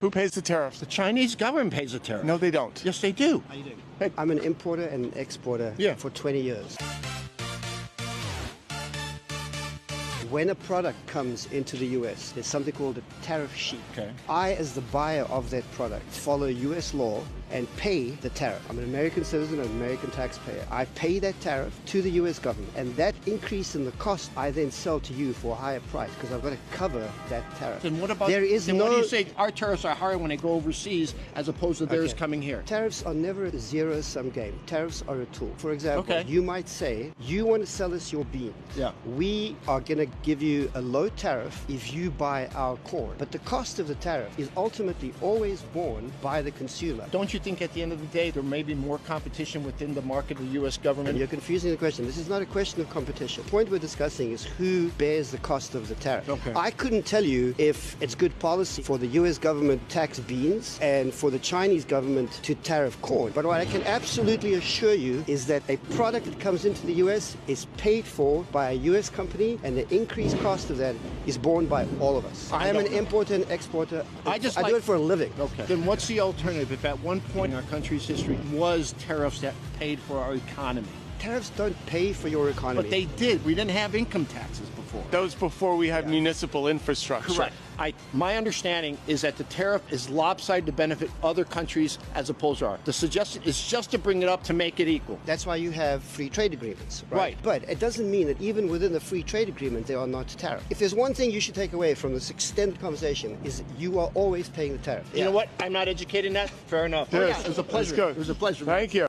Who pays the tariffs? The Chinese government pays the tariff. No, they don't. Yes, they do. How you doing? Hey. I'm an importer and an exporter for 20 years. When a product comes into the US, there's something called a tariff sheet. Okay. I, as the buyer of that product, follow US law and pay the tariff. I'm an American citizen, an American taxpayer. I pay that tariff to the US government, and that increase in the cost I then sell to you for a higher price because I've got to cover that tariff. Then what about, there is then no, what do you say our tariffs are higher when they go overseas as opposed to theirs coming here? Tariffs are never a zero-sum game. Tariffs are a tool. For example, you might say, you want to sell us your beans. Yeah. We are going to give you a low tariff if you buy our corn. But the cost of the tariff is ultimately always borne by the consumer. Don't you think at the end of the day there may be more competition within the market of the U.S. government? And you're confusing the question. This is not a question of competition. The point we're discussing is who bears the cost of the tariff. Okay. I couldn't tell you if it's good policy for the U.S. government to tax beans and for the Chinese government to tariff corn. But what I can absolutely assure you is that a product that comes into the U.S. is paid for by a U.S. company, and the increased cost of that is borne by all of us. I am an importer and exporter. I do it for a living. Okay. Then what's the alternative if at one point in our country's history was tariffs that paid for our economy? Tariffs don't pay for your economy. But they did. We didn't have income taxes before. That was before we had municipal infrastructure. Correct. My understanding is that the tariff is lopsided to benefit other countries as opposed to ours. The suggestion is just to bring it up to make it equal. That's why you have free trade agreements, Right. But it doesn't mean that even within the free trade agreement there are not tariffs. If there's one thing you should take away from this extended conversation is you are always paying the tariff. You know what? I'm not educated in that. Fair enough. Yes. It was a pleasure. Let's go. It was a pleasure. Thank you.